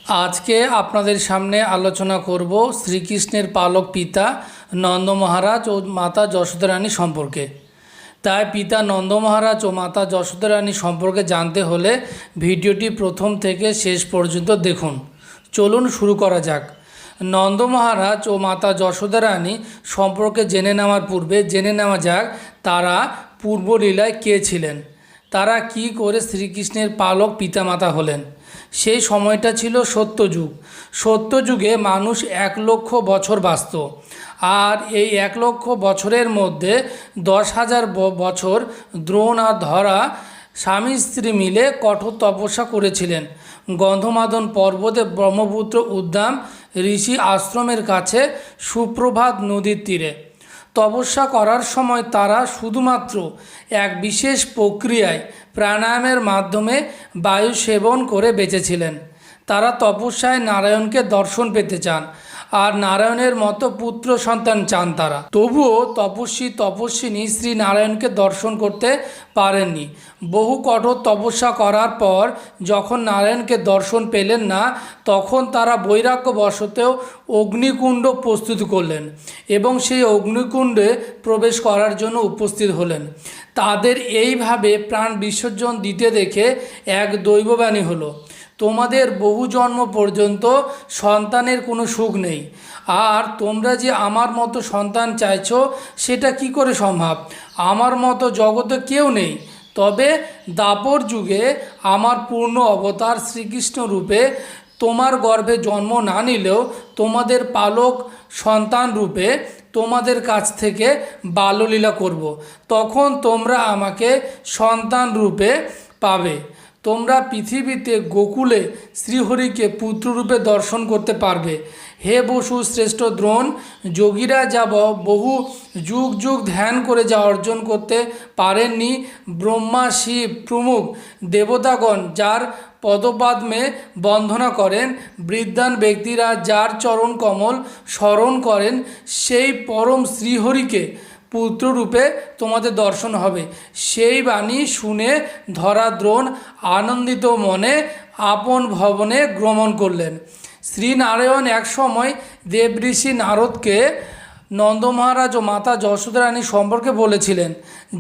আজকে আপনাদের সামনে আলোচনা করব শ্রীকৃষ্ণের পালক পিতা নন্দ মহারাজ ও মাতা যশোদা রানী সম্পর্কে। তাই পিতা নন্দ মহারাজ ও মাতা যশোদা রানী সম্পর্কে জানতে হলে ভিডিওটি প্রথম থেকে শেষ পর্যন্ত দেখুন। চলুন শুরু করা যাক। নন্দ মহারাজ ও মাতা যশোদা রানী সম্পর্কে জেনে নেওয়ার পূর্বে জেনে নেওয়া যাক তারা পূর্বলীলায় কে ছিলেন, তারা কি করে শ্রীকৃষ্ণের পালক পিতামাতা হলেন। সেই সময়টা ছিল সত্যযুগ। সত্যযুগে মানুষ 1,00,000 বছর বাঁচত, আর এই 1,00,000 বছরের মধ্যে 10,000 বছর দ্রোণ আর ধরা স্বামী স্ত্রী মিলে কঠোর তপস্যা করেছিলেন গন্ধমাদন পর্বতে ব্রহ্মপুত্র উদ্যান ঋষি আশ্রমের কাছে সুপ্রভাত নদীর তীরে। তপস্যা করার সময় তারা শুধুমাত্র এক বিশেষ প্রক্রিয়ায় প্রাণায়ামের মাধ্যমে বায়ু সেবন করে বেঁচেছিলেন। তারা তপস্যায় নারায়ণকে দর্শন পেতে চান, আর নারায়ণের মতো পুত্র সন্তান চান তারা। তবুও তপস্বিনী শ্রী নারায়ণকে দর্শন করতে পারেননি। বহু কঠোর তপস্যা করার পর যখন নারায়ণকে দর্শন পেলেন না, তখন তারা বৈরাগ্যবশতেও অগ্নিকুণ্ড প্রস্তুত করলেন এবং সেই অগ্নিকুণ্ডে প্রবেশ করার জন্য উপস্থিত হলেন। তাদের এইভাবে প্রাণ বিসর্জন দিতে দেখে এক দৈববাণী হলো, তোমাদের বহু জন্ম পর্যন্ত সন্তানের কোনো সুখ নেই, আর তোমরা যে আমার মতো সন্তান চাইছো সেটা কি করে সম্ভব? আমার মতো জগতে কেউ নেই। তবে দাপর যুগে আমার পূর্ণ অবতার শ্রীকৃষ্ণ রূপে তোমার গর্ভে জন্ম না নিলেও তোমাদের পালক সন্তান রূপে তোমাদের কাছ থেকে বাল্যলীলা করব। তখন তোমরা আমাকে সন্তান রূপে পাবে। তোমরা পৃথিবীতে গোকুলে শ্রীহরিকে পুত্ররূপে দর্শন করতে পারবে। হে বসু শ্রেষ্ঠ দ্রোণ, যোগীরা যা বহু যুগ যুগ ধ্যান করে যা অর্জন করতে পারেননি, ব্রহ্মা শিব প্রমুখ দেবতাগণ যার পদপদ্মে বন্দনা করেন, বৃদ্ধান ব্যক্তিরা যার চরণ কমল স্মরণ করেন, সেই পরম শ্রীহরিকে পুত্ররূপে তোমাদের দর্শন হবে। সেই বাণী শুনে ধরা দ্রোণ আনন্দিত মনে আপন ভবনে গমন করলেন। শ্রীনারায়ণ এক সময় দেবঋষি নারদকে নন্দ মহারাজ ও মাতা যশোদা রানী সম্পর্কে বলেছিলেন,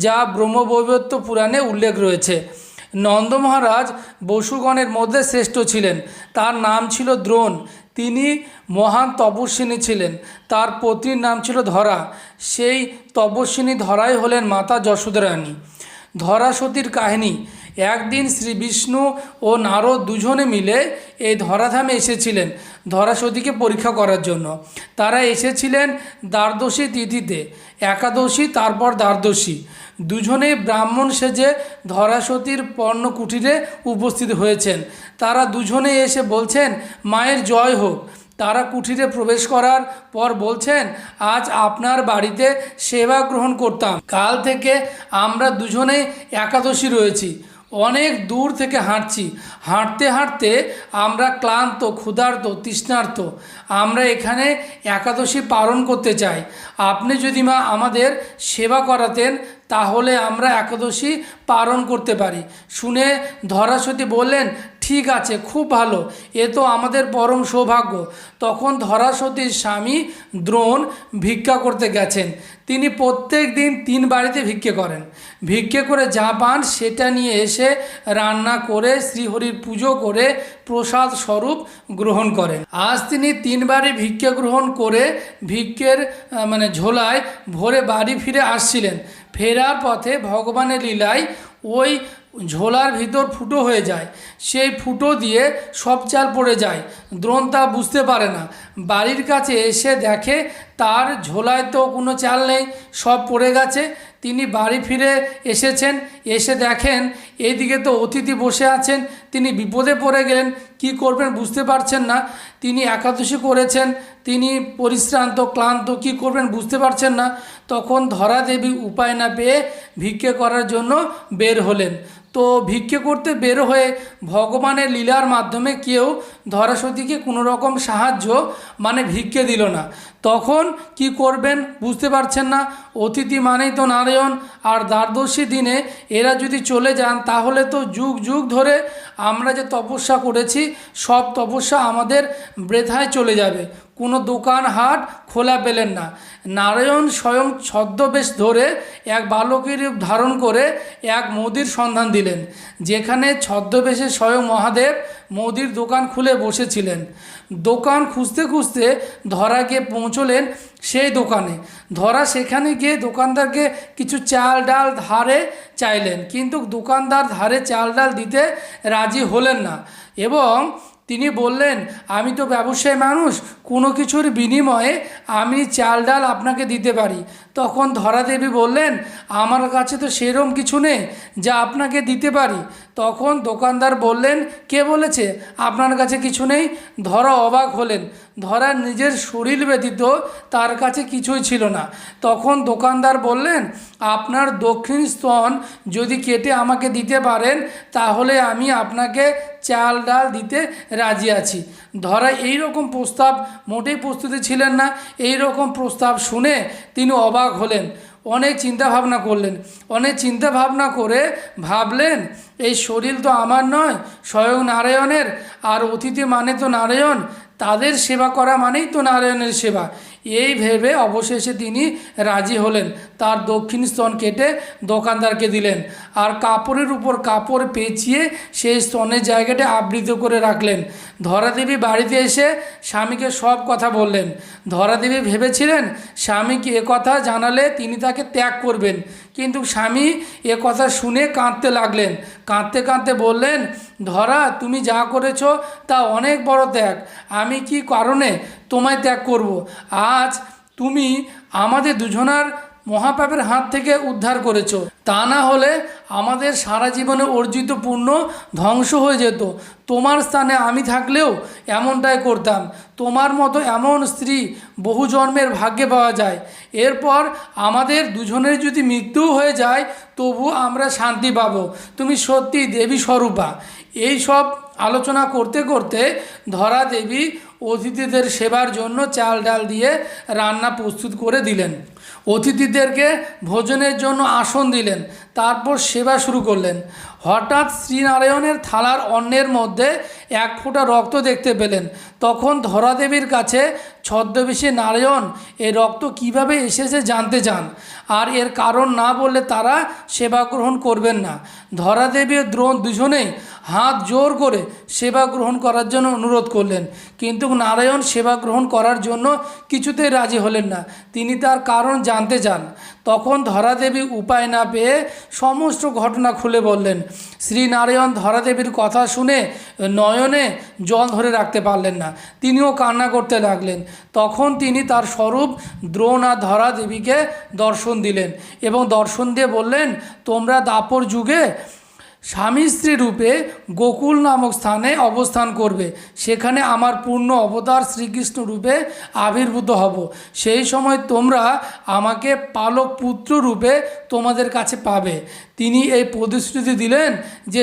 যা ব্রহ্মবৈবর্ত পুরাণে উল্লেখ রয়েছে। নন্দ মহারাজ বসুগণের মধ্যে শ্রেষ্ঠ ছিলেন। তার নাম ছিল দ্রোণ। তিনি মহান তপস্বিনী ছিলেন। তার পত্নীর নাম ছিল ধরা। সেই তপস্বিনী ধরাই হলেন মাতা যশোদা রানী। ধরা সতীর কাহিনী। একদিন শ্রী বিষ্ণু ও নারদ দুজনে মিলে এই ধরাধামে এসেছিলেন ধরা সতীকে পরীক্ষা করার জন্য। তারা এসেছিলেন দ্বাদশী তিথিতে, একাদশী তারপর দ্বাদশী। দুজনেই ব্রাহ্মণ সেজে ধরা সতীর পর্ণ কুটিরে উপস্থিত হয়েছেন। তারা দুজনে এসে বলছেন, মায়ের জয় হোক। তারা কুঠিরে প্রবেশ করার পর বলছেন, আজ আপনার বাড়িতে সেবা গ্রহণ করতাম। কাল থেকে আমরা দুজনেই একাদশী রয়েছি। অনেক দূর থেকে হাঁটছি। হাঁটতে হাঁটতে আমরা ক্লান্ত, ক্ষুধার্ত, তৃষ্ণার্ত। আমরা এখানে একাদশী পালন করতে চাই। আপনি যদি মা আমাদের সেবা করাতেন তাহলে আমরা একাদশী পালন করতে পারি। শুনে ধরাসতী বললেন, ঠিক আছে, খুব ভালো, এ তো আমাদের পরম সৌভাগ্য। তখন ধরাসতীর স্বামী দ্রোণ ভিক্ষা করতে গেছেন। তিনি প্রত্যেক দিন 3 বাড়িতে ভিক্ষে করেন। ভিক্ষে করে যা পান সেটা নিয়ে এসে রান্না করে শ্রীহরির পুজো করে প্রসাদ স্বরূপ গ্রহণ করেন। আজ তিনি 3 বারে ভিক্ষা গ্রহণ করে ভিক্ষের ঝোলায় ভরে বাড়ি ফিরে আসছিলেন। ফেরার পথে ভগবানের লীলায় ওই ঝোলার ভিতর ফুটো হয়ে যায়। সেই ফুটো দিয়ে সব চাল পড়ে যায়। দ্রোণ তা বুঝতে পারে না। বাড়ির কাছে এসে দেখে তার ঝোলায় তো কোনো চাল নেই, সব পড়ে গেছে। তিনি বাড়ি ফিরে এসেছেন, এসে দেখেন এইদিকে তো অতিথি বসে আছেন। তিনি বিপদে পড়ে গেলেন, কি করবেন বুঝতে পারছেন না। তিনি একাদশী করেছেন, তিনি পরিশ্রান্ত ক্লান্ত, কি করবেন বুঝতে পারছেন না। তখন ধরা দেবী উপায় না পেয়ে ভিক্ষে করার জন্য বের হলেন। তো ভিক্ষে করতে বের হয়ে ভগবানের লীলার মাধ্যমে কেউ ধরাসতীকে কোনো রকম সাহায্য মানে ভিক্ষে দিল না। তখন কি করবেন বুঝতে পারছেন না। অতিথি মানেই তো নারায়ণ, আর দ্বাদশী দিনে এরা যদি চলে যান তাহলে তো যুগ যুগ ধরে আমরা যে তপস্যা করেছি সব তপস্যা আমাদের বৃথায় চলে যাবে। কোনো দোকান হাট খোলা পেলেন না। নারায়ণ স্বয়ং ছদ্মবেশ ধরে এক বালকের রূপ ধারণ করে এক মুদির সন্ধান দিলেন, যেখানে ছদ্মবেশে স্বয়ং মহাদেব মুদির দোকান খুলে বসেছিলেন। দোকান খুঁজতে খুঁজতে ধরা গিয়ে পৌঁছলেন সেই দোকানে। ধরা সেখানে গিয়ে দোকানদারকে কিছু চাল ডাল ধারে চাইলেন, কিন্তু দোকানদার ধারে চাল ডাল দিতে রাজি হলেন না এবং তিনি বললেন, আমি তো ব্যবসায়ী মানুষ, কোনো কিছুর বিনিময়ে আমি চাল ডাল আপনাকে দিতে পারি। তখন ধরাদেবী বললেন, আমার কাছে তো সেরকম কিছু নেই যা আপনাকে দিতে পারি। তখন দোকানদার বললেন, কে বলেছে আপনার কাছে কিছু নেই? ধরা অবাক হলেন। ধরার নিজের শরীর ব্যতীত তার কাছে কিছুই ছিল না। তখন দোকানদার বললেন, আপনার দক্ষিণ স্তন যদি কেটে আমাকে দিতে পারেন তাহলে আমি আপনাকে চাল ডাল দিতে রাজি আছি। ধরা এই রকম প্রস্তাব মোটেই প্রস্তুতি ছিলেন না। এই রকম প্রস্তাব শুনে তিনি অবাক হলেন, অনেক চিন্তা ভাবনা করলেন। অনেক চিন্তা ভাবনা করে ভাবলেন, এই শরীর তো আমার নয়, স্বয়ং নারায়ণের, আর অতিথি মানে তো নারায়ণ, তাদের সেবা করা মানেই তো নারায়ণের সেবা। এই ভেবে অবশেষে তিনি রাজি হলেন। তার দক্ষিণ স্তন কেটে দোকানদারকে দিলেন আর কাপড়ের উপর কাপড় পেঁচিয়ে সেই স্তনের জায়গাটা আবৃত করে রাখলেন। ধরাদেবী বাড়িতে এসে স্বামীকে সব কথা বললেন। ধরাদেবী ভেবেছিলেন স্বামীকে কথা জানালে তিনি তাকে ত্যাগ করবেন, কিন্তু স্বামী কথা শুনে কাঁদতে লাগলেন। কাঁদতে কাঁদতে বললেন, ধরা তুমি যা করেছ তা অনেক বড় ত্যাগ। আমি কি কারণে তোমায় ত্যাগ করব? আজ তুমি আমাদের দুজনার মহাপাপের হাত থেকে উদ্ধার করেছ, তা না হলে আমাদের সারা জীবনে অর্জিত পুণ্য ধ্বংস হয়ে যেত। তোমার স্থানে আমি থাকলেও এমনটাই করতাম। তোমার মতো এমন স্ত্রী বহু জন্মের ভাগ্যে পাওয়া যায়। এরপর আমাদের দুজনের যদি মৃত্যু হয়ে যায় তবু আমরা শান্তি পাব। তুমি সত্যি দেবী স্বরূপা। এই সব আলোচনা করতে করতে ধরা দেবী অতিথিদের সেবার জন্য চাল ডাল দিয়ে রান্না প্রস্তুত করে দিলেন। অতিথিদেরকে ভোজনের জন্য আসন দিলেন, তারপর সেবা শুরু করলেন। হঠাৎ শ্রীনারায়ণের থালার অন্নের মধ্যে এক ফোঁটা রক্ত দেখতে পেলেন। তখন ধরাদেবীর কাছে ছদ্মবেশী নারায়ণ এই রক্ত কিভাবে এসেছে জানতে চান, আর এর কারণ না বললে তারা সেবা গ্রহণ করবেন না। ধরাদেবী ও দ্রোণ দুজনেই হাত জোর করে সেবা গ্রহণ করার জন্য অনুরোধ করলেন, কিন্তু নারায়ণ সেবা গ্রহণ করার জন্য কিছুতেই রাজি হলেন না। তিনি তার কারণ জানতে চান। তখন ধরাদেবী উপায় না পেয়ে সমস্ত ঘটনা খুলে বললেন। শ্রীনারায়ণ ধরাদেবীর কথা শুনে নয়নে জল ধরে রাখতে পারলেন না, তিনিও কান্না করতে লাগলেন। তখন তিনি তার স্বরূপ দ্রোণ আর ধরাদেবীকে দর্শন দিলেন এবং দর্শন দিয়ে বললেন, তোমরা দাপর যুগে স্বামী স্ত্রী রূপে গোকুল নামক স্থানে অবস্থান করবে। সেখানে আমার পূর্ণ অবতার শ্রীকৃষ্ণ রূপে আবির্ভূত হব। সেই সময় তোমরা আমাকে পালক পুত্র রূপে তোমাদের কাছে পাবে। তিনি এই প্রতিশ্রুতি দিলেন যে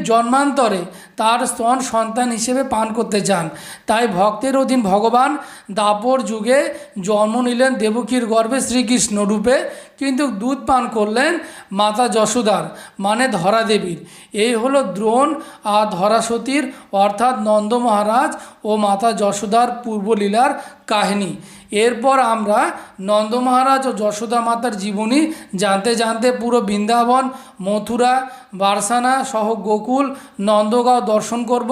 জন্মান্তরে তার স্তন সন্তান হিসেবে পান করতে চান। তাই ভক্তের অধীন ভগবান দাপর যুগে জন্ম নিলেন দেবকীর গর্ভে শ্রীকৃষ্ণ রূপে, কিন্তু দুধ পান করলেন মাতা যশোদার মানে ধরা দেবীর। এই হলো দ্রোণ আর ধরাসতীর অর্থাৎ নন্দ মহারাজ ও মাতা যশোদার পূর্বলীলার কাহিনী। এরপর আমরা নন্দ মহারাজ ও যশোদা মাতার জীবনী জানতে জানতে পুরো বৃন্দাবন, মথুরা, বারসানা সহ গোকুল, নন্দগাঁও দর্শন করব।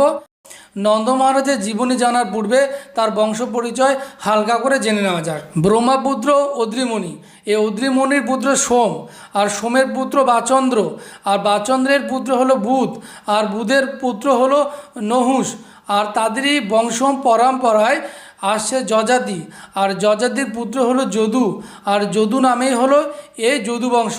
নন্দ মহারাজের জীবনী জানার পূর্বে তার বংশ পরিচয় হালকা করে জেনে নেওয়া যাক। ব্রহ্মপুত্র অদ্রিমণি, এই অদ্রিমণির পুত্র সোম, আর সোমের পুত্র বাচন্দ্র, আর বাচন্দ্রের পুত্র হলো বুধ, আর বুধের পুত্র হলো নহুষ, আর তাদেরই বংশ পরম্পরায় আসছে যজাতি, আর যজাতির পুত্র হলো যদু, আর যদু নামেই হলো এই যদু বংশ।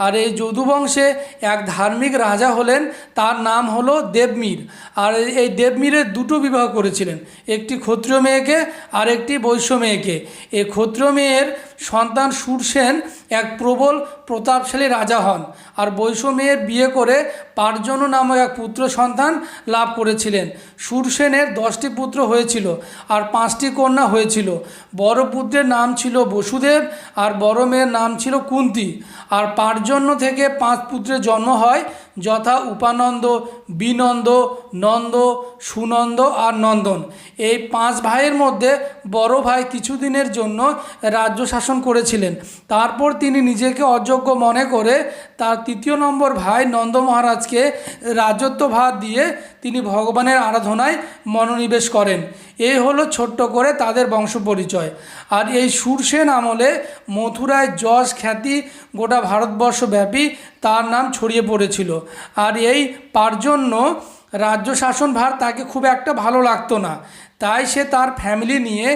আর এই যদু বংশে এক ধার্মিক রাজা হলেন, তার নাম হলো দেবমীর। আর এই দেবমীরের দুটো বিবাহ করেছিলেন, একটি ক্ষত্রিয় মেয়েকে আর একটি বৈশ্য মেয়েকে। এই ক্ষত্রিয় মেয়ের সন্তান সুরসেন এক প্রবল প্রতাপশালী রাজা হন, আর বৈশ্য মেয়ের বিয়ে করে পার্জন্য নামক এক পুত্র সন্তান লাভ করেছিলেন। শূরসেনের 10টি পুত্র হয়েছিল আর 5টি কন্যা হয়েছিল। বড় পুত্রের নাম ছিল বসুদেব আর বড় মেয়ের নাম ছিল কুন্তী। আর পার্জন্য থেকে 5 পুত্রের জন্ম হয়, যথা উপানন্দ, বিনন্দ, নন্দ, সুনন্দ আর নন্দন। এই 5 ভাইয়ের মধ্যে বড় ভাই কিছুদিনের জন্য রাজ্য শাসন করেছিলেন। তারপর তিনি নিজেকে অযোগ্য মনে করে তার 3য় নম্বর ভাই নন্দ মহারাজকে রাজত্বভার দিয়ে তিনি ভগবানের আরাধনায় মনোনিবেশ করেন। এই হলো ছোট্ট করে তাদের বংশ পরিচয়। আর এই শূরসেন আমলে মথুরায় যশ খ্যাতি গোটা ভারতবর্ষব্যাপী তার নাম ছড়িয়ে পড়েছিল। আর এই পার্জন্য রাজ্য শাসনভার তাকে খুব একটা ভালো লাগতো না। তাই সে তার ফ্যামিলি নিয়ে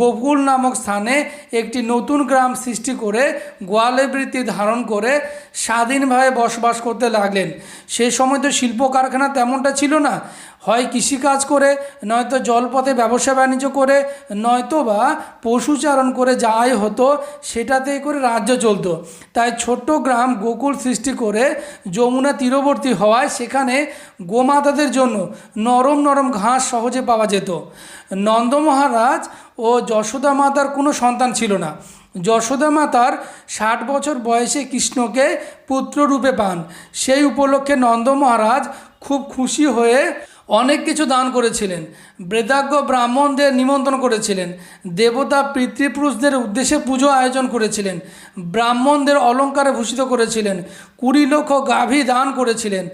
গোকুল নামক স্থানে একটি নতুন গ্রাম সৃষ্টি করে গোয়ালবৃত্তি ধারণ করে স্বাধীনভাবে বসবাস করতে লাগলেন। সেই সময় তো শিল্প কারখানা তেমনটা ছিল না, হয় কৃষিকাজ করে, নয়তো জলপথে ব্যবসা বাণিজ্য করে, নয়তো বা পশুচারণ করে, যাই হতো সেটাতেই করে রাজ্য চলতো। তাই ছোট্ট গ্রাম গোকুল সৃষ্টি করে যমুনা তীরবর্তী হওয়ায় সেখানে গোমাতাদের জন্য নরম নরম ঘাস সহজে পাওয়া যেত। নন্দ মহারাজ ও যশোদা মাতার কোনো সন্তান ছিল না। যশোদা মাতার 60 বছর বয়সে কৃষ্ণকে পুত্ররূপে পান। সেই উপলক্ষে নন্দ মহারাজ খুব খুশি হয়ে অনেক কিছু দান করেছিলেন। বেদাজ্ঞ ব্রাহ্মণদের নিমন্ত্রণ করেছিলেন, দেবতা পিতৃপুরুষদের উদ্দেশ্যে পুজো আয়োজন করেছিলেন, ব্রাহ্মণদের অলঙ্কারে ভূষিত করেছিলেন, 20 লক্ষ গাভী দান করেছিলেন,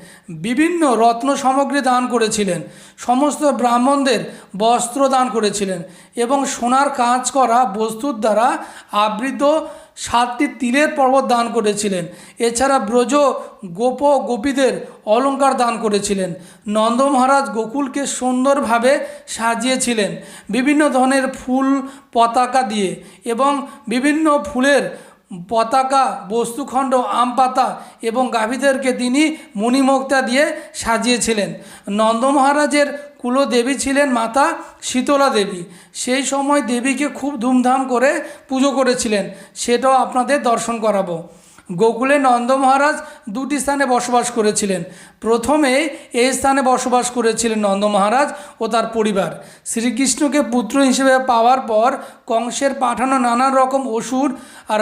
বিভিন্ন রত্ন সামগ্রী দান করেছিলেন, সমস্ত ব্রাহ্মণদের বস্ত্র দান করেছিলেন এবং সোনার কাজ করা বস্তুর দ্বারা আবৃত 7টি তিলের পর্বত দান করেছিলেন। এছাড়া ব্রজ গোপ গোপীদের অলঙ্কার দান করেছিলেন। নন্দ মহারাজ গোকুলকে সুন্দরভাবে সাজিয়েছিলেন বিভিন্ন ধরনের ফুল পতাকা দিয়ে এবং বিভিন্ন ফুলের পতাকা, বস্তুখণ্ড, আম পাতা এবং গাভীদেরকে তিনি মণিমুক্তা দিয়ে সাজিয়েছিলেন। নন্দ মহারাজের কুলদেবী ছিলেন মাতা শীতলা দেবী। সেই সময় দেবীকে খুব ধুমধাম করে পুজো করেছিলেন, সেটাও আপনাদের দর্শন করাবো। গোকুলে নন্দ মহারাজ 2টি স্থানে বসবাস করেছিলেন। প্রথমে এই স্থানে বসবাস করেছিলেন নন্দ মহারাজ ও তার পরিবার। শ্রীকৃষ্ণকে পুত্র হিসেবে পাওয়ার পর কংসের পাঠানো নানান রকম অসুর আর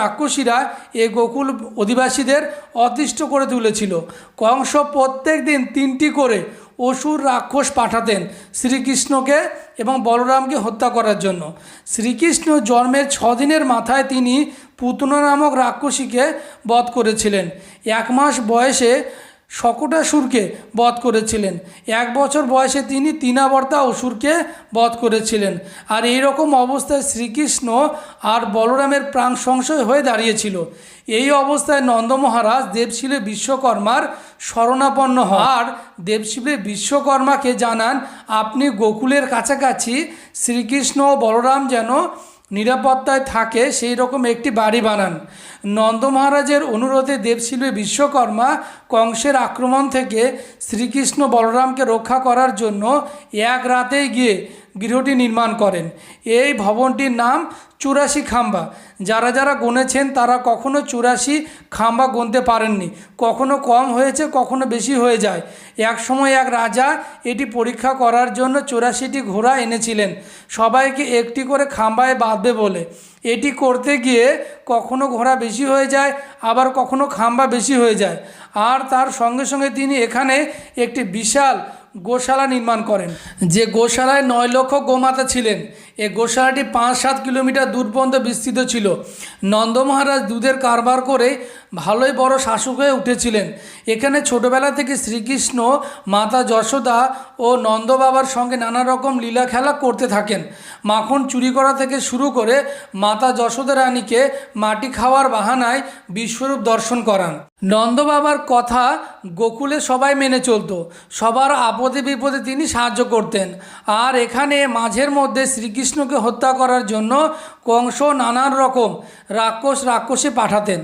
রাক্ষসীরা এই গোকুল অধিবাসীদের অতিষ্ঠ করে তুলেছিল। কংস প্রত্যেক দিন 3টি করে অসুর রাক্ষস পাঠাতেন শ্রীকৃষ্ণকে এবং বলরামকে হত্যা করার জন্য। শ্রীকৃষ্ণ জন্মের 6 দিনের মাথায় তিনি পুতনা নামক রাক্ষসীকে বধ করেছিলেন। 1 মাস বয়সে শকটাসুরকে বধ করেছিলেন। 1 বছর বয়সে তিনি তৃণাবর্তা অসুরকে বধ করেছিলেন। আর এই রকম অবস্থায় শ্রীকৃষ্ণ আর বলরামের প্রাণ সংশয় হয়ে দাঁড়িয়েছিল। এই অবস্থায় নন্দ মহারাজ দেবশিলে বিশ্বকর্মার শরণাপন্ন হন আর দেবশিলে বিশ্বকর্মাকে জানান, আপনি গোকুলের কাছাকাছি শ্রীকৃষ্ণ ও বলরাম যেন নিরাপত্তায় থাকে সেই রকম একটি বাড়ি বানান। নন্দ মহারাজের অনুরোধে দেবশিল্পী বিশ্বকর্মা কংসের আক্রমণ থেকে শ্রীকৃষ্ণ বলরামকে রক্ষা করার জন্য 1 রাতেই গিয়ে গৃহটি নির্মাণ করেন। এই ভবনটির নাম 84 খাম্বা। যারা যারা গুনেছেন তারা কখনো 84 খাম্বা গুনতে পারেননি, কখনো কম হয়েছে, কখনো বেশি হয়ে যায়। এক সময় এক রাজা এটি পরীক্ষা করার জন্য 84টি ঘোড়া এনেছিলেন, সবাইকে একটি করে খাম্বায় বাঁধবে বলে। এটি করতে গিয়ে কখনো ঘোড়া বেশি হয়ে যায়, আবার কখনো খাম্বা বেশি হয়ে যায়। আর তার সঙ্গে সঙ্গে তিনি এখানে একটি বিশাল গোশালা নির্মাণ করেন, যে গোশালায় 9 লক্ষ গোমাতা ছিলেন। এই গোশালাটি 5-7 কিলোমিটার দূর পর্যন্ত বিস্তৃত ছিল। নন্দ মহারাজ দুধের কারবার করে ভালোই বড় শাসক হয়ে উঠেছিলেন। এখানে ছোটবেলা থেকে শ্রীকৃষ্ণ মাতা যশোদা ও নন্দ বাবার সঙ্গে নানা রকম লীলা খেলা করতে থাকেন। মাখন চুরি করা থেকে শুরু করে মাতা যশোদা রানীকে মাটি খাওয়ার বাহানায় বিশ্বরূপ দর্শন করান। নন্দ বাবার কথা গোকুলে সবাই মেনে চলত, সবার আপদে বিপদে তিনি সাহায্য করতেন। আর এখানে মাঝের মধ্যে শ্রীকৃষ্ণকে হত্যা করার জন্য কংস নানান রকম রাক্ষসী পাঠাতেন।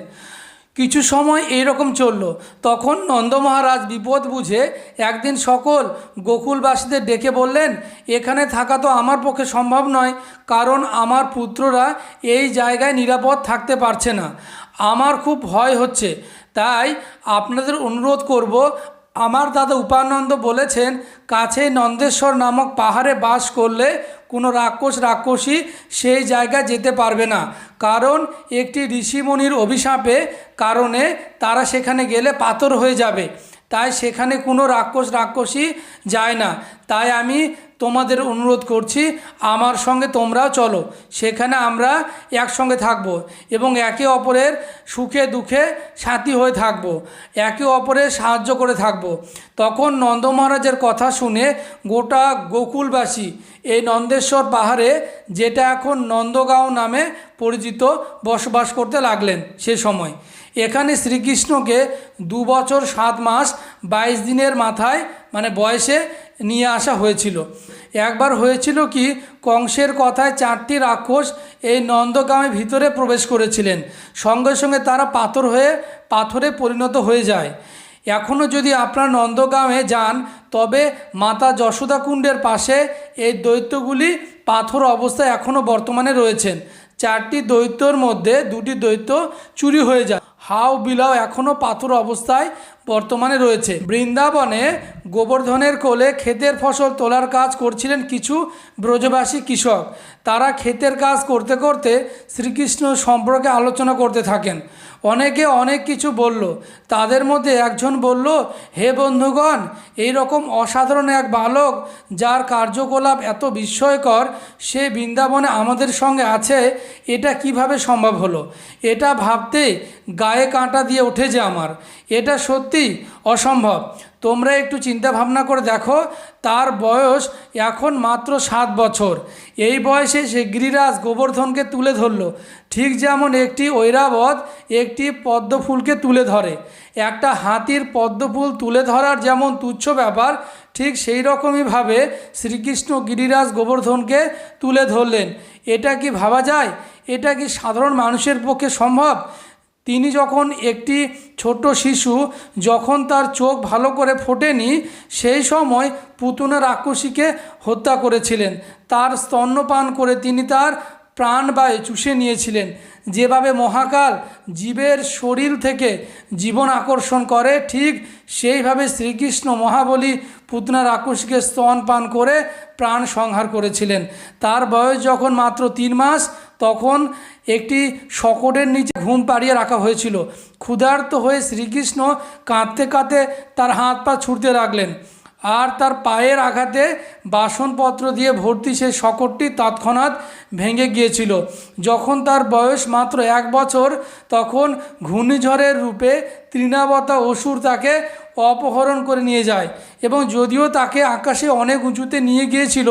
কিছু সময় এইরকম চলল। তখন নন্দ মহারাজ বিপদ বুঝে একদিন সকল গোকুলবাসীদের ডেকে বললেন, এখানে থাকা তো আমার পক্ষে সম্ভব নয়, কারণ আমার পুত্ররা এই জায়গায় নিরাপদ থাকতে পারছে না। আমার খুব ভয় হচ্ছে, তাই আপনাদের অনুরোধ করব। আমার দাদা উপানন্দ বলেছেন, কাছে নন্দেশ্বর নামক পাহাড়ে বাস করলে কোনো রাক্ষসী সেই জায়গায় যেতে পারবে না, কারণ একটি ঋষিমুনির অভিশাপে কারণে তারা সেখানে গেলে পাথর হয়ে যাবে। তাই সেখানে কোনো রাক্ষসী যায় না। তাই আমি তোমাদের অনুরোধ করছি, আমার সঙ্গে তোমরাও চলো, সেখানে আমরা একসঙ্গে থাকব এবং একে অপরের সুখে দুঃখে সাথী হয়ে থাকব, একে অপরের সাহায্য করে থাকব। তখন নন্দ মহারাজের কথা শুনে গোটা গোকুলবাসী এই নন্দেশ্বর পাহাড়ে, যেটা এখন নন্দগাঁও নামে পরিচিত, বসবাস করতে লাগলেন। সে সময় এখানে শ্রীকৃষ্ণকে 2 বছর 7 মাস 22 দিনের মাথায় বয়সে নিয়ে আসা হয়েছিল। একবার হয়েছিল কি, কংসের কথায় 4টি রাক্ষস এই নন্দগাঁওয়ের ভিতরে প্রবেশ করেছিলেন। সঙ্গে সঙ্গে তারা পাথরে পরিণত হয়ে যায়। এখনও যদি আপনারা নন্দগাঁওয়ে যান, তবে মাতা যশোদা কুণ্ডের পাশে এই দৈত্যগুলি পাথর অবস্থায় এখনও বর্তমানে রয়েছেন। 4টি দৈত্যর মধ্যে 2টি দৈত্য চুরি হয়ে যায়। হাও বিলাও এখনও পাথর অবস্থায় বর্তমানে রয়েছে। বৃন্দাবনে গোবর্ধনের কোলে ক্ষেতের ফসল তোলার কাজ করছিলেন কিছু ব্রজবাসী কৃষক। তারা ক্ষেতের কাজ করতে করতে শ্রীকৃষ্ণ সম্পর্কে আলোচনা করতে থাকেন। অনেকে অনেক কিছু বলল। তাদের মধ্যে একজন বলল, হে বন্ধুগণ, এই রকম অসাধারণ এক বালক, যার কার্যকলাপ এত বিস্ময়কর, সে বৃন্দাবনে আমাদের সঙ্গে আছে, এটা কিভাবে সম্ভব হলো? এটা ভাবতে গায়ে কাঁটা দিয়ে ওঠে যে আমার। এটা সত্যি অসম্ভব। তোমরা একটু চিন্তা ভাবনা করে দেখো, তার বয়স এখন মাত্র 7 বছর। এই বয়সে সে গিরিরাজ গোবর্ধনকে তুলে ধরল, ঠিক যেমন একটি ঐরাবত একটি পদ্মফুলকে তুলে ধরে। একটা হাতির পদ্মফুল তুলে ধরার যেমন তুচ্ছ ব্যাপার, ঠিক সেই রকমইভাবে শ্রীকৃষ্ণ গিরিরাজ গোবর্ধনকে তুলে ধরলেন। এটা কি ভাবা যায়? এটা কি সাধারণ মানুষের পক্ষে সম্ভব? তিনি যখন একটি ছোট শিশু, যখন তার চোখ ভালো করে ফোটেনি, সেই সময় পুতনা রাক্ষসীকে হত্যা করেছিলেন। তার স্তন্যপান করে তিনি তার প্রাণবায়ু চুষে নিয়েছিলেন। যেভাবে মহাকাল জীবের শরীর থেকে জীবন আকর্ষণ করে, ঠিক সেইভাবে শ্রীকৃষ্ণ মহাবলী পুতনা রাক্ষসীকে স্তনপান করে প্রাণ সংহার করেছিলেন। তার বয়স যখন মাত্র 3 মাস, তখন একটি শকটের নিচে ঘুম পাড়িয়ে রাখা হয়েছিল। ক্ষুধার্ত হয়ে শ্রীকৃষ্ণ কাঁদতে কাঁদতে তার হাত পা ছুঁড়তে লাগলেন, আর তার পায়ের আঘাতে বাসনপত্র দিয়ে ভর্তি সেই শকটটি তৎক্ষণাৎ ভেঙে গিয়েছিল। যখন তার বয়স মাত্র 1 বছর, তখন ঘূর্ণিঝড়ের রূপে তৃণাবতা অসুর তাকে অপহরণ করে নিয়ে যায়। এবং যদিও তাকে আকাশে অনেক উঁচুতে নিয়ে গিয়েছিল,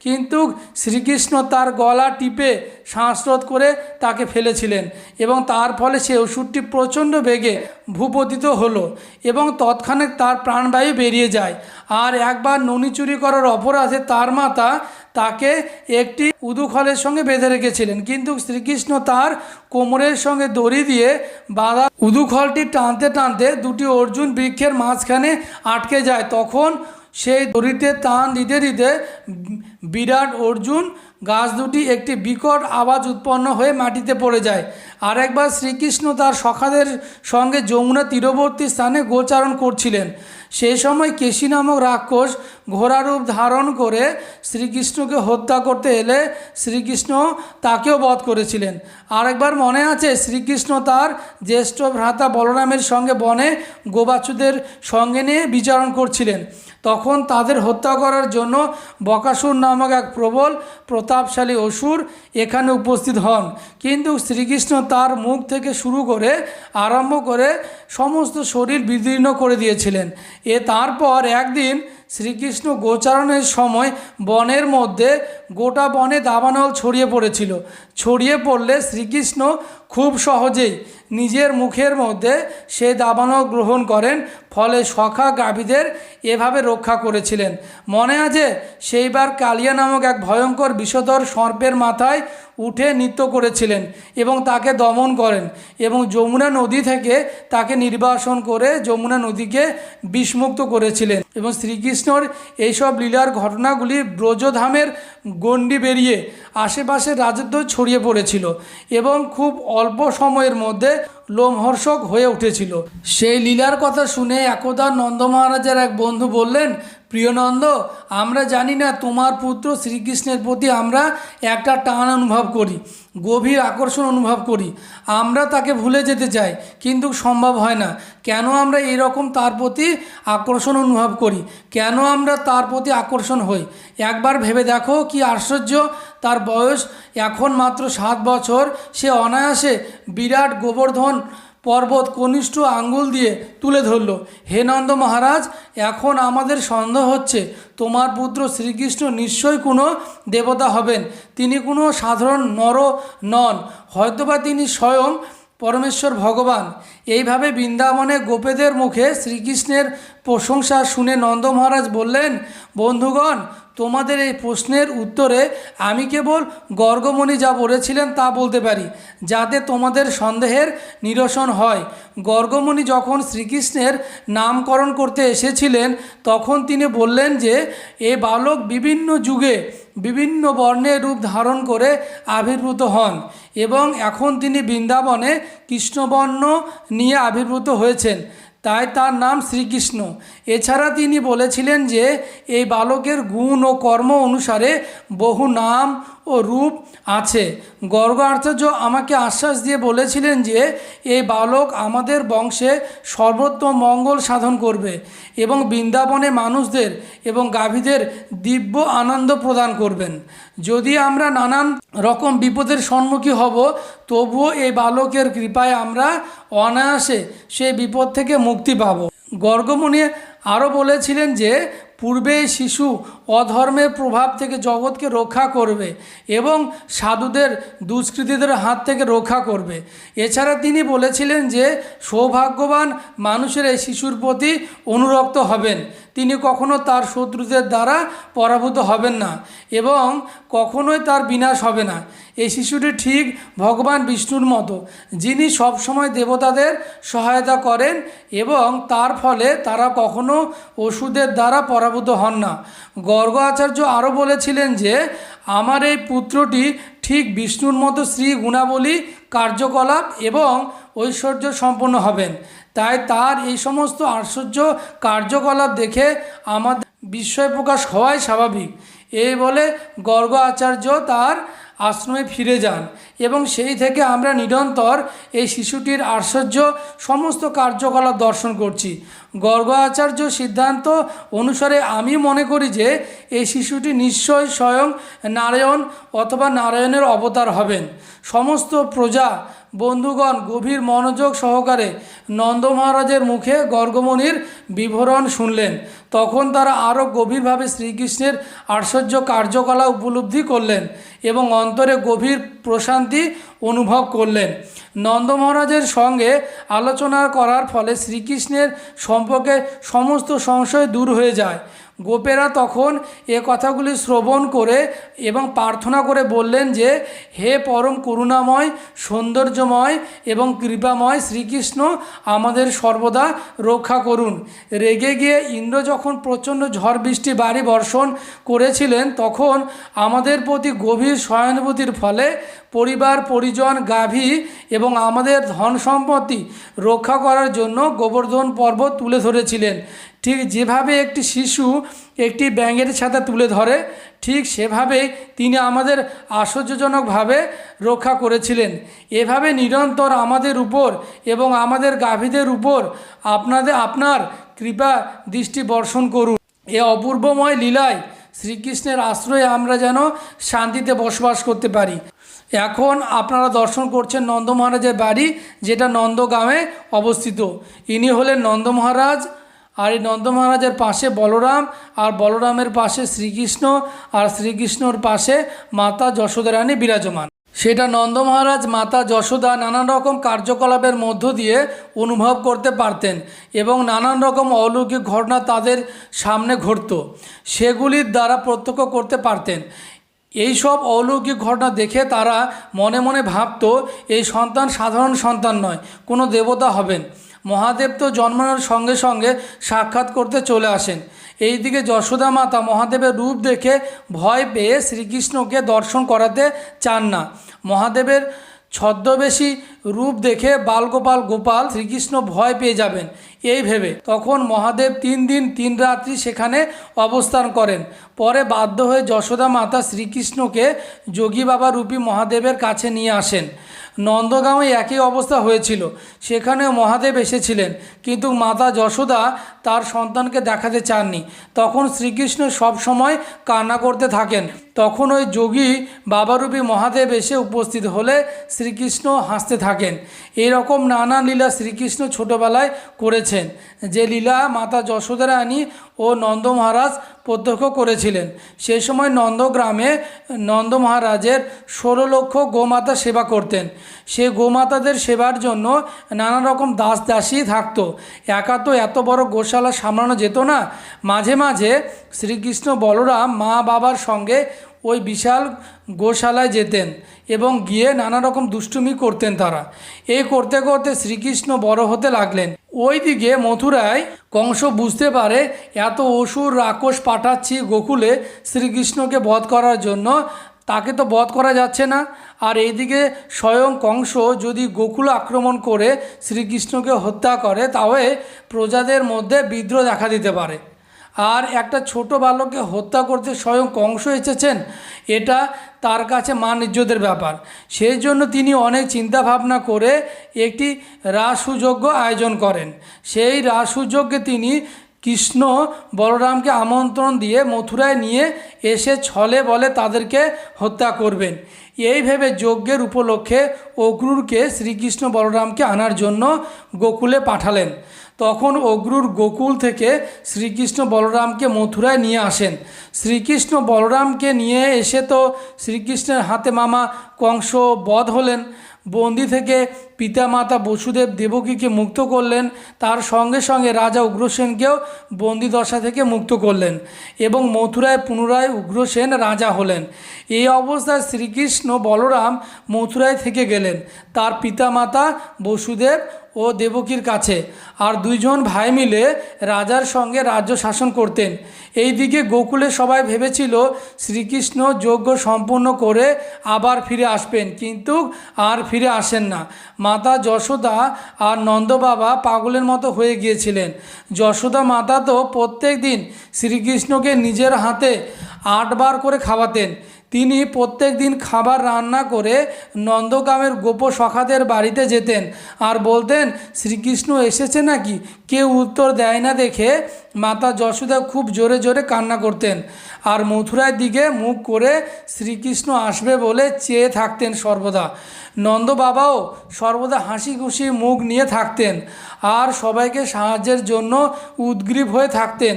কিন্তু শ্রীকৃষ্ণ তার গলা টিপে শ্বাসরোধ করে তাকে ফেলেছিলেন, এবং তার ফলে সে অসুরটি প্রচণ্ড বেগে ভূপতিত হলো এবং তৎক্ষণাৎ তার প্রাণবায়ু বেরিয়ে যায়। আর একবার ননি চুরি করার অপরাধে তার মাতা তাকে একটি উদুখলের সঙ্গে বেঁধে রেখেছিলেন, কিন্তু শ্রীকৃষ্ণ তার কোমরের সঙ্গে দড়ি দিয়ে বাঁধা উদুখলটি টানতে টানতে 2টি অর্জুন বৃক্ষের মাঝখানে আটকে যায়। তখন সেই দড়িতে টান দিতে দিতে বিরাট অর্জুন গাছ দুটি একটি বিকট আওয়াজ উৎপন্ন হয়ে মাটিতে পড়ে যায়। আরেকবার শ্রীকৃষ্ণ তার সখাদের সঙ্গে যমুনা তীরবর্তী স্থানে গোচারণ করছিলেন। সেই সময় কেশী নামক রাক্ষস ঘোড়ারূপ ধারণ করে শ্রীকৃষ্ণকে হত্যা করতে এলে শ্রীকৃষ্ণ তাকেও বধ করেছিলেন। আরেকবার মনে আছে, শ্রীকৃষ্ণ তার জ্যেষ্ঠ ভ্রাতা বলরামের সঙ্গে বনে গোবাছুদের সঙ্গে নিয়ে বিচরণ করছিলেন। তখন তাদের হত্যা করার জন্য বকাসুর নামক এক প্রবল প্রতাপশালী অসুর এখানে উপস্থিত হন, কিন্তু শ্রীকৃষ্ণ তার মুখ থেকে শুরু করে আরম্ভ করে সমস্ত শরীর বিদীর্ণ করে দিয়েছিলেন। তারপর একদিন শ্রীকৃষ্ণ গোচারণের সময় বনের মধ্যে গোটা বনে দাবানল ছড়িয়ে পড়েছিল। ছড়িয়ে পড়লে শ্রীকৃষ্ণ খুব সহজেই নিজের মুখের মধ্যে সেই দাবানল গ্রহণ করেন, ফলে সখা গাভীদের এভাবে রক্ষা করেছিলেন। মনে আছে, সেইবার কালিয়া নামক এক ভয়ঙ্কর বিষধর সর্পের মাথায় উঠে নৃত্য করেছিলেন এবং তাকে দমন করেন এবং যমুনা নদী থেকে তাকে নির্বাসন করে যমুনা নদীকে বিষমুক্ত করেছিলেন। এবং শ্রীকৃষ্ণর এইসব লীলার ঘটনাগুলি ব্রজধামের গণ্ডি বেরিয়ে আশেপাশের রাজত্ব ছড়িয়ে পড়েছিল এবং খুব অল্প সময়ের মধ্যে লোমহর্ষক হয়ে উঠেছিল। সেই লীলার কথা শুনে একদা নন্দ মহারাজের এক বন্ধু বললেন, প্রিয় নন্দ, আমরা জানি না তোমার পুত্র শ্রীকৃষ্ণের প্রতি আমরা একটা টান অনুভব করি, গভীর আকর্ষণ অনুভব করি। আমরা তাকে ভুলে যেতে চাই, কিন্তু সম্ভব হয় না। কেন আমরা এরকম তার প্রতি আকর্ষণ অনুভব করি? কেন আমরা তার প্রতি আকর্ষণ হই? একবার ভেবে দেখো কি আশ্চর্য! তার বয়স এখন মাত্র 7 বছর। সে অনায়াসে বিরাট গোবর্ধন পর্বত কনিষ্ঠ আঙ্গুল দিয়ে তুলে ধরল। হে নন্দ মহারাজ, এখন আমাদের সন্দেহ হচ্ছে তোমার পুত্র শ্রীকৃষ্ণ নিশ্চয়ই কোনো দেবতা হবেন। তিনি কোনো সাধারণ নর নন, হয়তোবা তিনি স্বয়ং পরমেশ্বর ভগবান। এইভাবে বৃন্দাবনে গোপেদের মুখে শ্রীকৃষ্ণের প্রশংসা শুনে নন্দ মহারাজ বললেন, বন্ধুগণ, তোমাদের এই প্রশ্নের উত্তরে আমি কেবল গর্গমুনি যা বলেছিলেন তা বলতে পারি, যাতে তোমাদের সন্দেহের নিরসন হয়। গর্গমুনি যখন শ্রীকৃষ্ণের নামকরণ করতে এসেছিলেন, তখন তিনি বললেন যে এ বালক বিভিন্ন যুগে বিভিন্ন বর্ণের রূপ ধারণ করে আবির্ভূত হন এবং এখন তিনি বৃন্দাবনে কৃষ্ণবর্ণ নিয়ে আবির্ভূত হয়েছেন, তাই তার নাম শ্রীকৃষ্ণ। এছাড়া তিনি বলেছিলেন যে এই বালকের গুণ ও কর্ম অনুসারে বহু নাম ও রূপ আছে। গর্গ আচার্য আমাকে আশ্বাস দিয়ে বলেছিলেন যে এই বালক আমাদের বংশে সর্বোত্তম মঙ্গল সাধন করবে এবং বৃন্দাবনে মানুষদের এবং গাভীদের দিব্য আনন্দ প্রদান করবেন। যদি আমরা নানান রকম বিপদের সম্মুখীন হব, তবুও এই বালকের কৃপায় আমরা অনায়াসে সেই বিপদ থেকে মুক্তি পাব। গর্গমুনি আরও বলেছিলেন যে পূর্বে শিশু অধর্মের প্রভাব থেকে জগৎকে রক্ষা করবে এবং সাধুদের দুষ্কৃতীদের হাত থেকে রক্ষা করবে। এছাড়া তিনি বলেছিলেন যে সৌভাগ্যবান মানুষের এই শিশুর প্রতি অনুরক্ত হবেন। তিনি কখনো তার শত্রুদের দ্বারা পরাভূত হবেন না এবং কখনোই তার বিনাশ হবে না। এই শিশুটি ঠিক ভগবান বিষ্ণুর মতো, যিনি সবসময় দেবতাদের সহায়তা করেন এবং তার ফলে তারা কখনো অসুরের দ্বারা পরাভূত হন না। গর্গ আচার্য আরও বলেছিলেন যে আমার এই পুত্রটি ঠিক বিষ্ণুর মতো শ্রী গুণাবলী, কার্যকলাপ এবং ঐশ্বর্য সম্পন্ন হবেন। তাই তার এই সমস্ত আশ্চর্য কার্যকলাপ দেখে আমাদের বিস্ময় প্রকাশ হওয়াই স্বাভাবিক। এই বলে গর্গ আচার্য তার আশ্রমে ফিরে যান এবং সেই থেকে আমরা নিরন্তর এই শিশুটির আশ্চর্য সমস্ত কার্যকলাপ দর্শন করছি। গর্গ আচার্য সিদ্ধান্ত অনুসারে আমি মনে করি যে এই শিশুটি নিশ্চয় স্বয়ং নারায়ণ অথবা নারায়ণের অবতার হবেন। সমস্ত প্রজা বন্ধুগণ গভীর মনোযোগ সহকারে নন্দ মহারাজের মুখে গর্গমুনির বিবরণ শুনলেন। তখন তারা আরও গভীরভাবে শ্রীকৃষ্ণের আশ্চর্য কার্যকলাপ উপলব্ধি করলেন এবং অন্তরে গভীর প্রশান্তি অনুভব করলেন। নন্দ মহারাজের সঙ্গে আলোচনা করার ফলে শ্রীকৃষ্ণের সম্পর্কে সমস্ত সংশয় দূর হয়ে যায়। গোপেরা তখন এ কথাগুলি শ্রবণ করে এবং প্রার্থনা করে বললেন যে হে পরম করুণাময়, সৌন্দর্যময় এবং কৃপাময় শ্রীকৃষ্ণ, আমাদের সর্বদা রক্ষা করুন। রেগে গিয়ে ইন্দ্র যখন প্রচণ্ড ঝড় বৃষ্টি বাড়ি বর্ষণ করেছিলেন, তখন আমাদের প্রতি গভীর সহানুভূতির ফলে পরিবার পরিজন, গাভী এবং আমাদের ধন সম্পত্তি রক্ষা করার জন্য গোবর্ধন পর্বত তুলে ধরেছিলেন। ঠিক যেভাবে একটি শিশু একটি ব্যাঙের ছাতা তুলে ধরে, ঠিক সেভাবেই তিনি আমাদের আশ্চর্যজনকভাবে রক্ষা করেছিলেন। এভাবে নিরন্তর আমাদের উপর এবং আমাদের গাভীদের উপর আপনার কৃপা দৃষ্টি বর্ষণ করুন। এ অপূর্বময় লীলায় শ্রীকৃষ্ণের আশ্রয়ে আমরা যেন শান্তিতে বসবাস করতে পারি। এখন আপনারা দর্শন করছেন নন্দ মহারাজের বাড়ি, যেটা নন্দগাঁওয়ে অবস্থিত। ইনি হলেন নন্দ মহারাজ, আর এই নন্দ মহারাজের পাশে বলরাম, আর বলরামের পাশে শ্রীকৃষ্ণ, আর শ্রীকৃষ্ণর পাশে মাতা যশোদা রানী বিরাজমান। সেটা নন্দ মহারাজ মাতা যশোদা নানান রকম কার্যকলাপের মধ্য দিয়ে অনুভব করতে পারতেন এবং নানান রকম অলৌকিক ঘটনা তাদের সামনে ঘটত, সেগুলির দ্বারা প্রত্যক্ষ করতে পারতেন। এই সব অলৌকিক ঘটনা দেখে তারা মনে মনে ভাবত এই সন্তান সাধারণ সন্তান নয়, কোনো দেবতা হবেন। মহাদেব তো জন্মানোর সঙ্গে সঙ্গে সাক্ষাৎ করতে চলে আসেন। এইদিকে যশোদা মাতা মহাদেবের রূপ দেখে ভয় পেয়ে শ্রীকৃষ্ণকে দর্শন করাতে চান না। মহাদেবের ছদ্মবেশী রূপ দেখে বালগোপাল গোপাল শ্রীকৃষ্ণ ভয় পেয়ে যাবেন এই ভেবে তখন মহাদেব 3 দিন 3 রাত্রি সেখানে অবস্থান করেন। পরে বাধ্য হয়ে যশোদা মাতা শ্রীকৃষ্ণকে যোগী বাবা রূপী মহাদেবের কাছে নিয়ে আসেন। নন্দগাঁওয়ে একই অবস্থা হয়েছিল, সেখানেও মহাদেব এসেছিলেন, কিন্তু মাতা যশোদা তার সন্তানকে দেখাতে চাননি। তখন শ্রীকৃষ্ণ সব সময় কান্না করতে থাকেন। তখন ওই যোগী বাবারূপী মহাদেব এসে উপস্থিত হলে শ্রীকৃষ্ণ হাসতে থাকেন। এরকম নানা লীলা শ্রীকৃষ্ণ ছোটোবেলায় করেছেন, যে লীলা মাতা যশোদা রানী ও নন্দ মহারাজ প্রত্যক্ষ করেছিলেন। সে সময় নন্দগ্রামে নন্দ মহারাজের 16 লক্ষ গোমাতা সেবা করতেন। সে গোমাতাদের সেবার জন্য নানা রকম দাস দাসী থাকতো। একা তো এত বড় গোশালা সামলানো যেত না। মাঝে মাঝে শ্রীকৃষ্ণ বলরাম মা বাবার সঙ্গে ওই বিশাল গোশালায় যেতেন এবং গিয়ে নানা রকম দুষ্টুমি করতেন তারা। এই করতে করতে শ্রীকৃষ্ণ বড় হতে লাগলেন। ওইদিকে মথুরায় কংস বুঝতে পারে এত অসুর রাক্ষস পাঠাচ্ছি গোকুলে শ্রীকৃষ্ণকে বধ করার জন্য, তাকে তো বধ করা যাচ্ছে না। আর এইদিকে স্বয়ং কংস যদি গোকুল আক্রমণ করে শ্রীকৃষ্ণকে হত্যা করে, তাহলে প্রজাদের মধ্যে বিদ্রোহ দেখা দিতে পারে। আর একটা ছোট বালককে হত্যা করতে স্বয়ং কংস এসেছেন, এটা তার কাছে মান ইজ্জতের ব্যাপার। সেই জন্য তিনি অনেক চিন্তা ভাবনা করে একটি রাসযজ্ঞ আয়োজন করেন। সেই রাসযজ্ঞে তিনি কৃষ্ণ বলরামকে আমন্ত্রণ দিয়ে মথুরায় নিয়ে এসে ছলে বলে তাদেরকে হত্যা করবেন। এই ভেবে যজ্ঞের উপলক্ষে অক্রূরকে শ্রীকৃষ্ণ বলরামকে আনার জন্য গোকুলে পাঠালেন। তখন অক্রূর গোকুল থেকে শ্রীকৃষ্ণ বলরামকে মথুরায় নিয়ে আসেন। শ্রীকৃষ্ণ বলরামকে নিয়ে এসে তো শ্রীকৃষ্ণের হাতে মামা কংস বধ হলেন। বন্দি থেকে পিতামাতা বসুদেব দেবকীকে মুক্ত করলেন, তার সঙ্গে সঙ্গে রাজা উগ্রসেনকেও বন্দি দশা থেকে মুক্ত করলেন এবং মথুরায় পুনরায় উগ্রসেন রাজা হলেন। এই অবস্থায় শ্রীকৃষ্ণ বলরাম মথুরায় থেকে গেলেন তার পিতামাতা বসুদেব ও দেবকীর কাছে। আর 2 জন ভাই মিলে রাজার সঙ্গে রাজ্য শাসন করতেন। এইদিকে গোকুলে সবাই ভেবেছিল শ্রীকৃষ্ণ যজ্ঞ সম্পূর্ণ করে আবার ফিরে আসবেন, কিন্তু আর ফিরে আসেন না। মাতা যশোদা আর নন্দ বাবা পাগলের মতো হয়ে গিয়েছিলেন। যশোদা মাতা তো প্রত্যেক দিন শ্রীকৃষ্ণকে নিজের হাতে 8 বার করে খাওয়াতেন। তিনি প্রত্যেক দিন খাবার রান্না করে নন্দগ্রামের গোপ সখাদের বাড়িতে যেতেন আর বলতেন, শ্রীকৃষ্ণ এসেছে নাকি? কেউ উত্তর দেয় না দেখে মাতা যশোদা খুব জোরে জোরে কান্না করতেন আর মথুরার দিকে মুখ করে শ্রীকৃষ্ণ আসবে বলে চেয়ে থাকতেন সর্বদা। নন্দ বাবাও সর্বদা হাসি খুশি মুখ নিয়ে থাকতেন আর সবাইকে সাহায্যের জন্য উদগ্রীব হয়ে থাকতেন।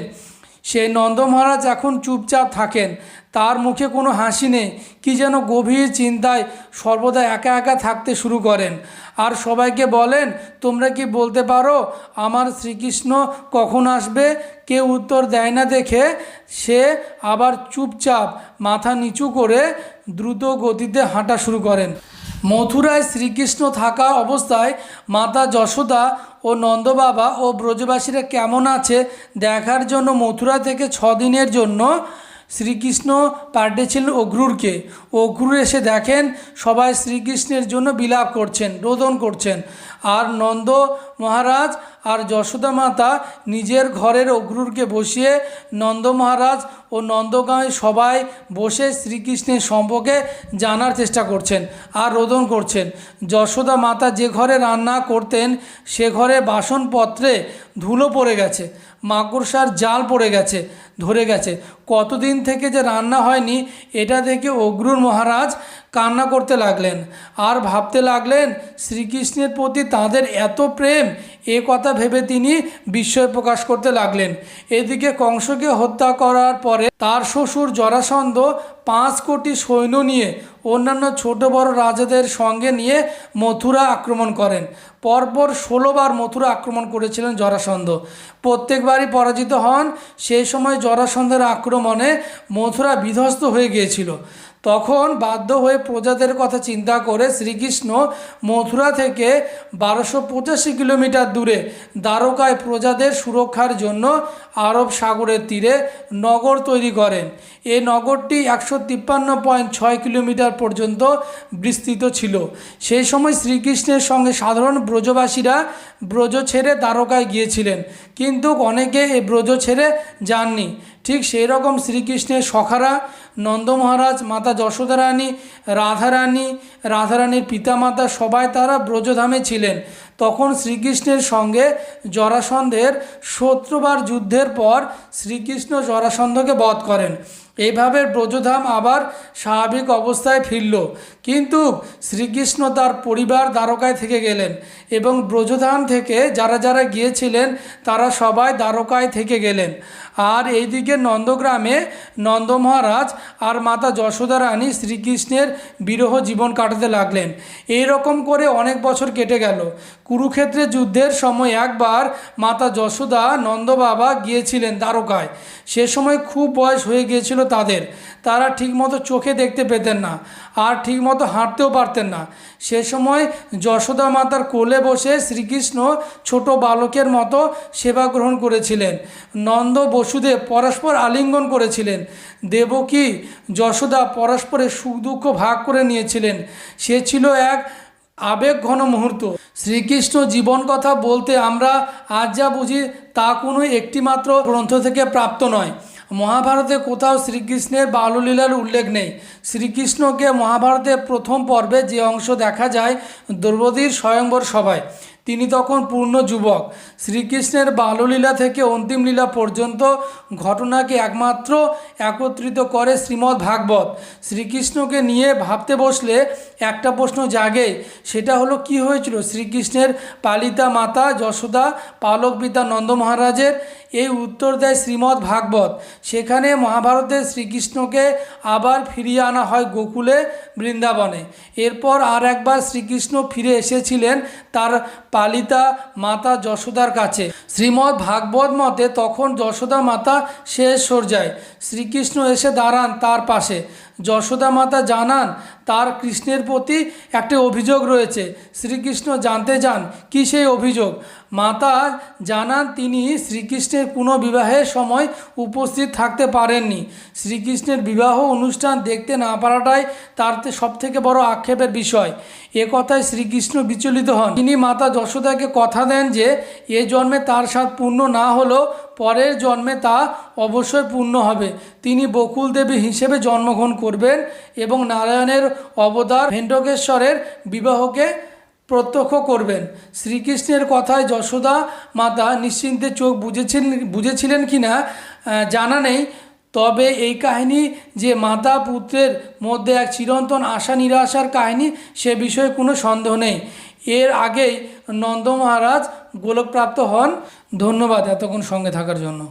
সেই নন্দ মহারাজ এখন চুপচাপ থাকেন, তার মুখে কোনো হাসি নেই, কি যেন গভীর চিন্তায় সর্বদা একা একা থাকতে শুরু করেন। আর সবাইকে বলেন, তোমরা কি বলতে পারো আমার শ্রীকৃষ্ণ কখন আসবে? কেউ উত্তর দেয় না দেখে সে আবার চুপচাপ মাথা নিচু করে দ্রুত গতিতে হাঁটা শুরু করেন। মথুরায় শ্রীকৃষ্ণ থাকা অবস্থায় মাতা যশোদা ও নন্দবাবা ও ব্রজবাসীরা কেমন আছে দেখার জন্য মথুরা থেকে 6 দিনের জন্য শ্রীকৃষ্ণ পাঠিয়েছিলেন অক্রূরকে। অক্রূর এসে দেখেন সবাই শ্রীকৃষ্ণের জন্য বিলাপ করছেন, রোদন করছেন। আর নন্দ মহারাজ আর যশোদা মাতা নিজের ঘরের অক্রূরকে বসিয়ে নন্দ মহারাজ ও নন্দগাঁয়ে সবাই বসে শ্রীকৃষ্ণের সম্পর্কে জানার চেষ্টা করছেন আর রোদন করছেন। যশোদা মাতা যে ঘরে রান্না করতেন সে ঘরে বাসনপত্রে ধুলো পড়ে গেছে, মাকড়সার জাল পড়ে গেছে, ধরে গেছে। কতদিন থেকে যে রান্না হয়নি এটা দেখে অক্রূর মহারাজ কান্না করতে লাগলেন আর ভাবতে লাগলেন শ্রীকৃষ্ণের প্রতি তাদের এত প্রেম, এ কথা ভেবে তিনি বিস্ময় প্রকাশ করতে লাগলেন। এদিকে কংসকে হত্যা করার পরে তার শ্বশুর জরাসন্ধ 5 কোটি সৈন্য নিয়ে অন্যান্য ছোট বড় রাজাদের সঙ্গে নিয়ে মথুরা আক্রমণ করেন। পরপর 16 বার মথুরা আক্রমণ করেছিলেন জরাসন্ধ, প্রত্যেকবারই পরাজিত হন। সেই সময় জরাসন্ধের আক্রমণে মথুরা বিধ্বস্ত হয়ে গিয়েছিল। তখন বাধ্য হয়ে প্রজাদের কথা চিন্তা করে শ্রীকৃষ্ণ মথুরা থেকে 1285 কিলোমিটার দূরে দ্বারকায় প্রজাদের সুরক্ষার জন্য আরব সাগরের তীরে নগর তৈরি করেন। এই নগরটি 153.6 কিলোমিটার পর্যন্ত বিস্তৃত ছিল। সেই সময় শ্রীকৃষ্ণের সঙ্গে সাধারণ ব্রজবাসীরা ব্রজ ছেড়ে দ্বারকায় গিয়েছিলেন, কিন্তু অনেকে এই ব্রজ ছেড়ে যাননি। ঠিক সেই রকম শ্রীকৃষ্ণের সখারা নন্দ মহারাজ, মাতা যশোদা রানী, রাধারানীর পিতামাতা সবাই তারা ব্রজধামে ছিলেন। তখন শ্রীকৃষ্ণের সঙ্গে জরাসন্ধের 70 বার যুদ্ধের পর শ্রীকৃষ্ণ জরাসন্ধকে বধ করেন। এইভাবে ব্রজধাম আবার স্বাভাবিক অবস্থায় ফিরল, কিন্তু শ্রীকৃষ্ণ তার পরিবার দ্বারকায় থেকে গেলেন এবং ব্রজধাম থেকে যারা যারা গিয়েছিলেন তারা সবাই দ্বারকায় থেকে গেলেন। আর এইদিকে নন্দগ্রামে নন্দ মহারাজ আর মাতা যশোদা রানী শ্রীকৃষ্ণের বিরহ জীবন কাটাতে লাগলেন। এই রকম করে অনেক বছর কেটে গেল। কুরুক্ষেত্রে যুদ্ধের সময় একবার মাতা যশোদা নন্দ বাবা গিয়েছিলেন দ্বারকায়। সে সময় খুব বয়স হয়ে গিয়েছিল তাদের। তারা ঠিকমতো চোখে দেখতে পেতেন না, আর ঠিকমতো হাঁটতেও পারতেন না। সে সময় যশোদা মাতার কোলে বসে শ্রীকৃষ্ণ ছোট বালকের মতো সেবা গ্রহণ করেছিলেন। নন্দ বসুদেব পরস্পর আলিঙ্গন করেছিলেন। দেবকী যশোদা পরস্পরের সুখ দুঃখ ভাগ করে নিয়েছিলেন। সে ছিল এক আবেগঘন মুহূর্ত। শ্রীকৃষ্ণ জীবন কথা বলতে আমরা আজ যা বুঝি তা কোনো একটিমাত্র গ্রন্থ থেকে প্রাপ্ত নয়। মহাভারতে কোথাও শ্রীকৃষ্ণের বাল্যলীলার উল্লেখ নেই। শ্রীকৃষ্ণকে মহাভারতের প্রথম পর্বে যে অংশ দেখা যায় দ্রৌপদীর স্বয়ংবর সভায়, তিনি তখন পূর্ণ যুবক। শ্রীকৃষ্ণের বাল্যলীলা থেকে অন্তিম লীলা পর্যন্ত ঘটনাকে একমাত্র একত্রিত করে শ্রীমদ্ ভাগবত। শ্রীকৃষ্ণকে নিয়ে ভাবতে বসলে একটা প্রশ্ন জাগে, সেটা হলো কি হয়েছিল শ্রীকৃষ্ণের পালিতা মাতা যশোদা, পালক পিতা নন্দ মহারাজের? এই উত্তর দেয় শ্রীমদ্ ভাগবত। সেখানে মহাভারতের শ্রীকৃষ্ণকে আবার ফিরিয়ে আনা হয় গোকুলে, বৃন্দাবনে। এরপর আর একবার শ্রীকৃষ্ণ ফিরে এসেছিলেন তার পালিতা মাতা যশোদার কাছে। শ্রীমদ্ ভাগবত মতে তখন যশোদা মাতা শেষ পর্যায়ে। শ্রীকৃষ্ণ এসে দাঁড়ান তার পাশে। যশোদা মাতা জানান তার কৃষ্ণের প্রতি একটি অভিযোগ রয়েছে। শ্রীকৃষ্ণ জানতে চান কি সেই অভিযোগ। মাতা জানান তিনি শ্রীকৃষ্ণের পুনর্বিবাহের সময় উপস্থিত থাকতে পারেননি। শ্রীকৃষ্ণের বিবাহ অনুষ্ঠান দেখতে না পারাটাই তার সবথেকে বড় আক্ষেপের বিষয়। এ কথায় শ্রীকৃষ্ণ বিচলিত হন। তিনি মাতা যশোদাকে কথা দেন যে এ জন্মে তার স্বাদ পূর্ণ না হলেও পরের জন্মে তা অবশ্যই পূর্ণ হবে। তিনি বকুল দেবী হিসেবে জন্মগ্রহণ করবেন এবং নারায়ণের অবতার ভেঙ্কটেশ্বরের বিবাহকে প্রত্যক্ষ করবেন। শ্রীকৃষ্ণের কথায় যশোদা মাতা নিশ্চিন্তে চোখ বুঝেছিলেন কি না জানা নেই, তবে এই কাহিনী যে মাতা পুত্রের মধ্যে এক চিরন্তন আশা নিরাশার কাহিনী, সে বিষয়ে কোনো সন্দেহ নেই। এর আগেই নন্দ মহারাজ গোলকপ্রাপ্ত হন। ধন্যবাদ এতক্ষণ সঙ্গে থাকার জন্য।